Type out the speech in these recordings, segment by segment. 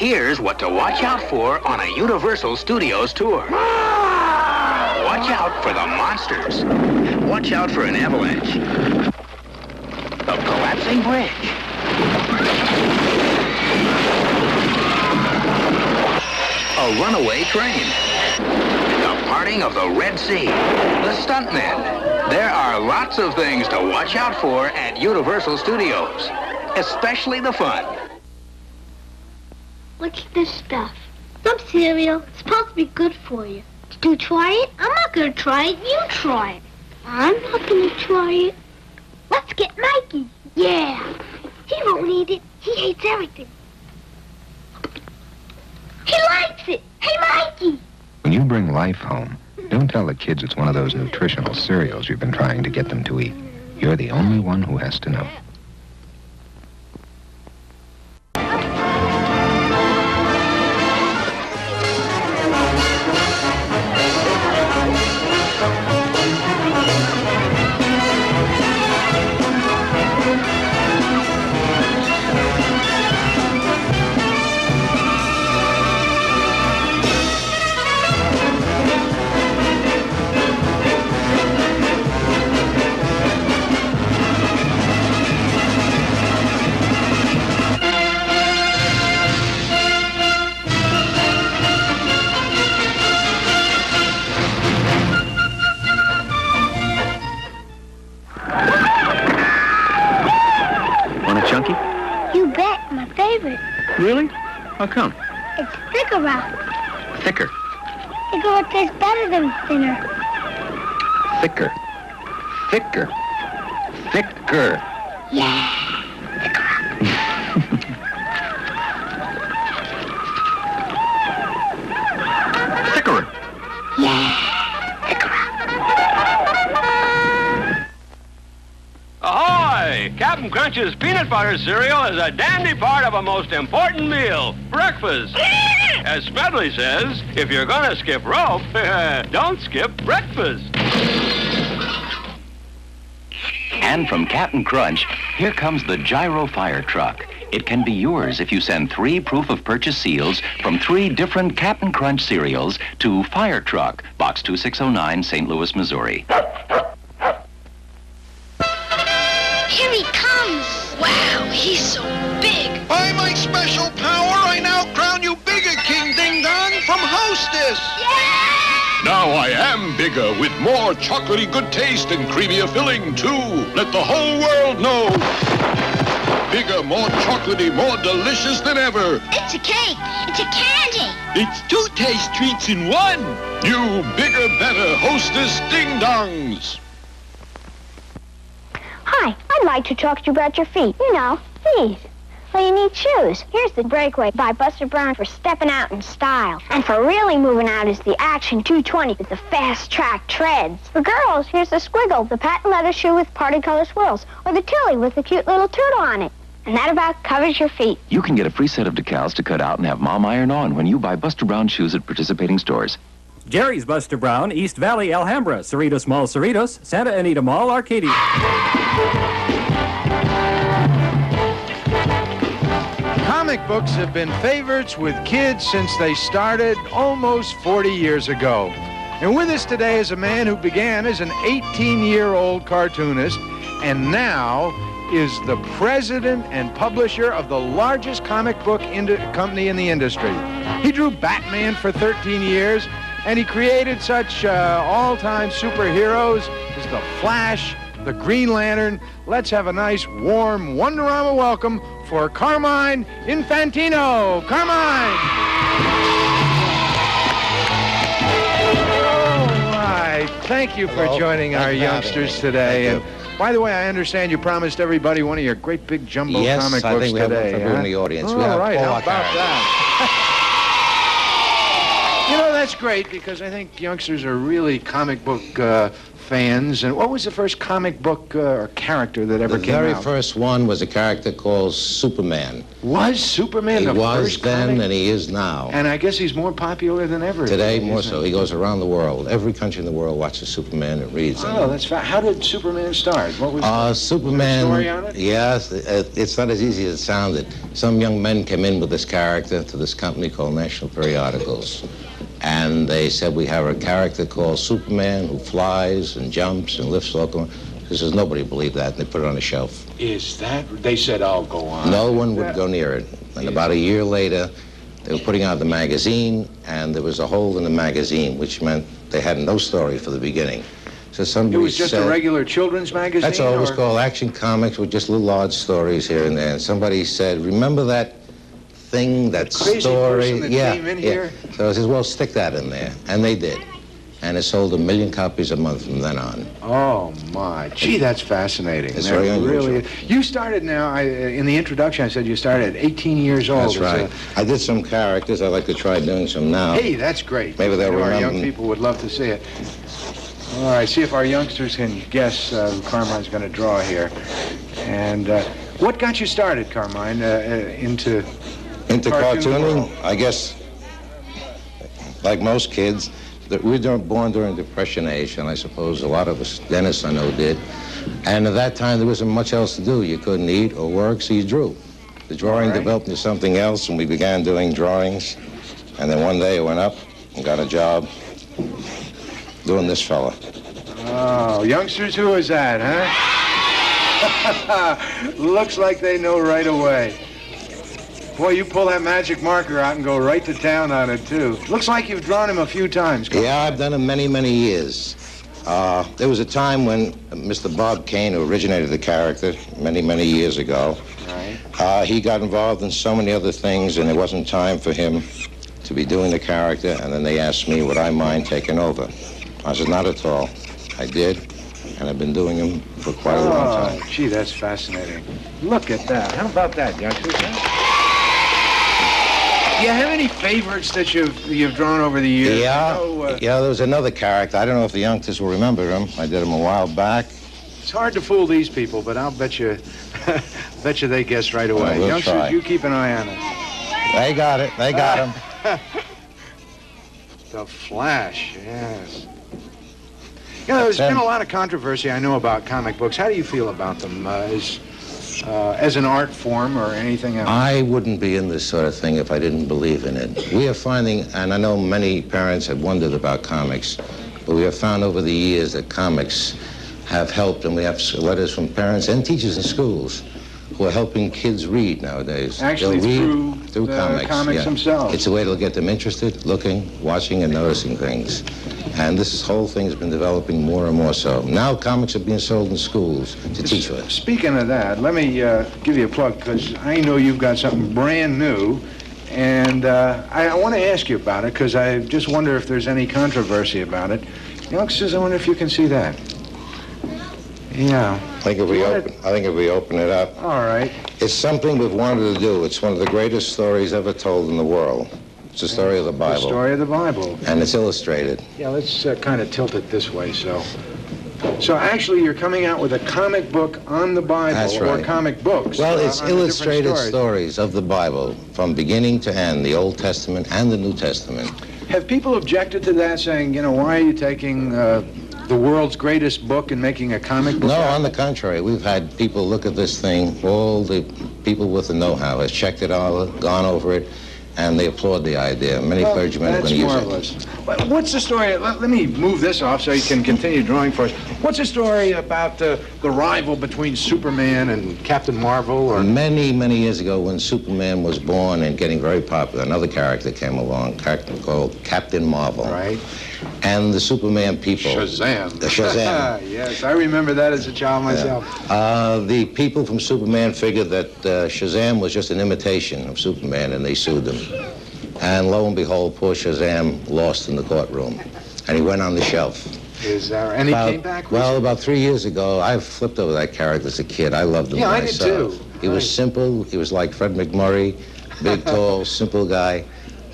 Here's what to watch out for on a Universal Studios tour. Watch out for the monsters. Watch out for an avalanche. The collapsing bridge. A runaway train. The parting of the Red Sea. The stuntmen. There are lots of things to watch out for at Universal Studios, especially the fun. What's this stuff? Some cereal. It's supposed to be good for you. Did you try it? I'm not going to try it. You try it. I'm not going to try it. Let's get Mikey. Yeah. He won't eat it. He hates everything. He likes it. Hey, Mikey. When you bring life home, don't tell the kids it's one of those nutritional cereals you've been trying to get them to eat. You're the only one who has to know. Really? How come? It's thicker rock. Thicker? Thicker rock tastes better than thinner. Thicker. Thicker. Thicker. Yeah. Thicker rock. Thicker. Yeah. Thicker rock. Ahoy! Captain Crunch's peanut butter cereal is a dandy part of a most important meal, breakfast. As Smedley says, if you're gonna skip rope, don't skip breakfast. And from Captain Crunch, here comes the Gyro Fire Truck. It can be yours if you send 3 proof of purchase seals from 3 different Captain Crunch cereals to Fire Truck, Box 2609, St. Louis, Missouri. Here he comes. Wow, he's so big. By my special power, I now crown you bigger, King Ding Dong, from Hostess. Yeah! Now I am bigger, with more chocolatey good taste and creamier filling, too. Let the whole world know. Bigger, more chocolatey, more delicious than ever. It's a cake. It's a candy. It's 2 taste treats in 1. New, bigger, better Hostess Ding Dongs. Hi, I'd like to talk to you about your feet. You know, these. Well, you need shoes. Here's the Breakaway by Buster Brown for stepping out in style. And for really moving out is the Action 220 with the fast-track treads. For girls, here's the Squiggle, the patent leather shoe with party color swirls. Or the Tilly with the cute little turtle on it. And that about covers your feet. You can get a free set of decals to cut out and have Mom iron on when you buy Buster Brown shoes at participating stores. Jerry's Buster Brown, East Valley, Alhambra, Cerritos Mall, Cerritos, Santa Anita Mall, Arcadia. Comic books have been favorites with kids since they started almost 40 years ago. And with us today is a man who began as an 18-year-old cartoonist and now is the president and publisher of the largest comic book company in the industry. He drew Batman for 13 years, and he created such all-time superheroes as the Flash, the Green Lantern. Let's have a nice, warm Wonderama welcome for Carmine Infantino. Carmine! All right. Thank you for joining our youngsters today. And by the way, I understand you promised everybody one of your great big jumbo comic books today. Yes, I think we have one for you in the audience. All right, how about that? You know, that's great because I think youngsters are really comic book fans. And what was the first comic book or character that ever came out? The very first one was a character called Superman. Was Superman the first then comic? and he is now. And I guess he's more popular than ever. Today, more so. He goes around the world. Every country in the world watches Superman and reads him. Oh, that's how did Superman start? What was Superman? The story on it? Yes, it's not as easy as it sounded. Some young men came in with this character to this company called National Periodicals. And they said, we have a character called Superman who flies and jumps and lifts all. He says, nobody believed that, and they put it on the shelf. Is that? They said, oh, go on. No one would go near it. And about a year later, they were putting out the magazine, and there was a hole in the magazine, which meant they had no story for the beginning. So somebody It was just a regular children's magazine? That's all. It was called Action Comics with just little odd stories here and there. And somebody said, remember that thing, that crazy story? Person that came in here? So I said, well, stick that in there. And they did. And it sold 1 million copies a month from then on. Oh, my. Gee, that's fascinating. It's very unusual. Really, you started now, in the introduction, I said you started at 18 years old. That's right. I did some characters. I'd like to try doing some now. Hey, that's great. Maybe they'll remember. Our young people would love to see it. All right, see if our youngsters can guess who Carmine's going to draw here. And what got you started, Carmine, into cartooning? I guess, like most kids, we were born during Depression age, and I suppose a lot of us, Dennis I know, did. And at that time, there wasn't much else to do. You couldn't eat or work, so you drew. The drawing developed into something else, and we began doing drawings. And then one day I went up and got a job doing this fella. Oh, youngsters, who is that, huh? Looks like they know right away. Boy, you pull that magic marker out and go right to town on it, too. Looks like you've drawn him a few times. Yeah, I've done him many, many years. There was a time when Mr. Bob Kane, who originated the character many, many years ago, he got involved in so many other things, and it wasn't time for him to be doing the character, and then they asked me, would I mind taking over? I said, not at all. I did, and I've been doing him for quite a long time. Oh, gee, that's fascinating. Look at that. How about that, youngsters? Do you have any favorites that you've drawn over the years? Yeah, yeah. There was another character. I don't know if the youngsters will remember him. I did him a while back. It's hard to fool these people, but I'll bet you, they guess right away. Well, we'll youngsters, try. you keep an eye on it. They got it. They got him. The Flash, yes. You know, there's been a lot of controversy, I know, about comic books. How do you feel about them as an art form or anything else? I wouldn't be in this sort of thing if I didn't believe in it. We are finding, and I know many parents have wondered about comics, but we have found over the years that comics have helped, and we have letters from parents and teachers in schools who are helping kids read nowadays. Actually, through comics themselves. It's a way to get them interested, looking, watching, and noticing things. And this whole thing has been developing more and more so. Now comics are being sold in schools to teach us. Speaking of that, let me give you a plug, because I know you've got something brand new, and I want to ask you about it, because I just wonder if there's any controversy about it. Youngsters, I wonder if you can see that. Yeah. I think if we open it up. All right. It's something we've wanted to do. It's one of the greatest stories ever told in the world. It's the story of the Bible. The story of the Bible. And it's illustrated. Yeah, let's kind of tilt it this way, so actually you're coming out with a comic book on the Bible. That's right. Or comic books. Well, it's illustrated stories of the Bible from beginning to end, the Old Testament and the New Testament. Have people objected to that, saying, you know, why are you taking the world's greatest book and making a comic book? No, on the contrary. We've had people look at this thing. All the people with the know-how has checked it out, gone over it, and they applaud the idea. Many clergymen are going to use it. What's the story? Let me move this off so you can continue drawing for us. What's the story about the rival between Superman and Captain Marvel? Or Many, many years ago, when Superman was born and getting very popular, another character came along, called Captain Marvel. Right. And the Superman people... Shazam. The Shazam. Yes, I remember that as a child myself. Yeah. The people from Superman figured that Shazam was just an imitation of Superman, and they sued him. And lo and behold, poor Shazam lost in the courtroom, and he went on the shelf. Is there? And he came back? Well, about 3 years ago, I flipped over that character as a kid. I loved him. Yeah, I did too. He was simple. He was like Fred McMurray, big, tall, simple guy.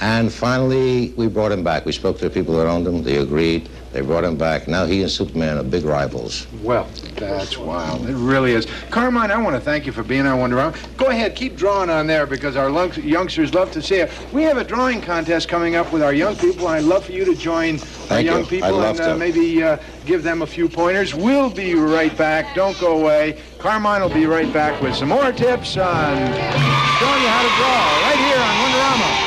And finally, we brought him back. We spoke to the people that owned him. They agreed. They brought him back. Now he and Superman are big rivals. Well, that's wild. It really is. Carmine, I want to thank you for being on WONDERAMA. Go ahead, keep drawing on there because our youngsters love to see it. We have a drawing contest coming up with our young people. I'd love for you to join our young people and maybe give them a few pointers. We'll be right back. Don't go away. Carmine will be right back with some more tips on showing you how to draw right here on WONDERAMA.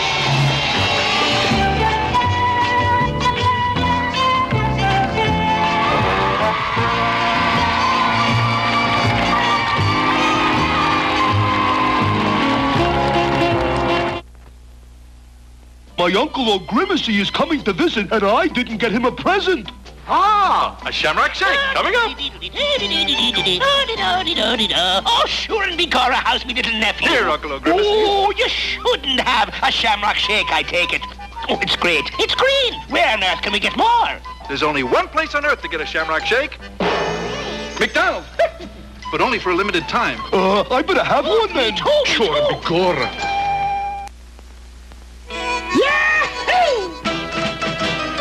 My Uncle O'Grimacy is coming to visit, and I didn't get him a present. Ah, a shamrock shake coming up. Oh, sure, and be Cora House, me little nephew. Here, Uncle O'Grimacy. Oh, you shouldn't have a shamrock shake, I take it. Oh, it's great. It's green. Where on earth can we get more? There's only one place on earth to get a shamrock shake. McDonald's. But only for a limited time. I better have one then. Sure, be Cora.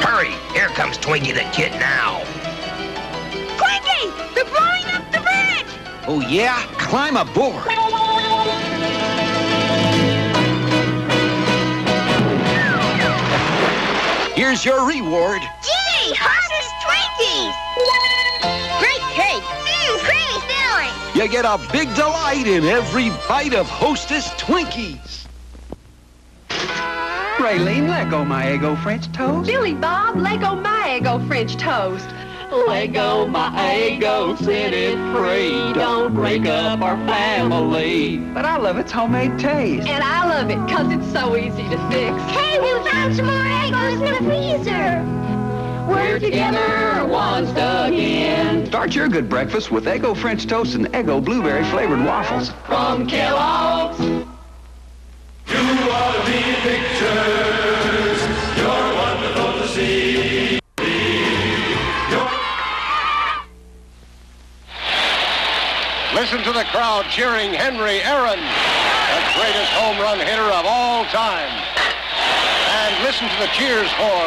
Hurry! Here comes Twinkie the Kid now. Twinkie! They're blowing up the bridge! Oh, yeah? Climb aboard. Here's your reward. Gee, Hostess Twinkies! Great cake! Creamy filling! You get a big delight in every bite of Hostess Twinkies. Raylene, Lego my Eggo French toast. Billy Bob, Lego my Eggo French toast. Lego my Eggo, set it free. Don't break up our family. But I love its homemade taste. And I love it because it's so easy to fix. Hey, we found some more Eggos in the freezer. We're together once again. Start your good breakfast with Eggo French toast and Eggo blueberry flavored waffles. From Kellogg's. You ought to be in pictures. You're wonderful to see. Listen to the crowd cheering Henry Aaron, the greatest home run hitter of all time. And listen to the cheers for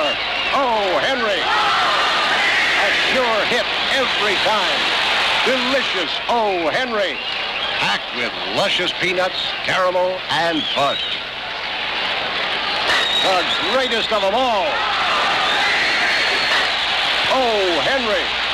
Oh, Henry. A sure hit every time. Delicious Oh, Henry. Packed with luscious peanuts, caramel, and fudge. The greatest of them all. Oh, Henry.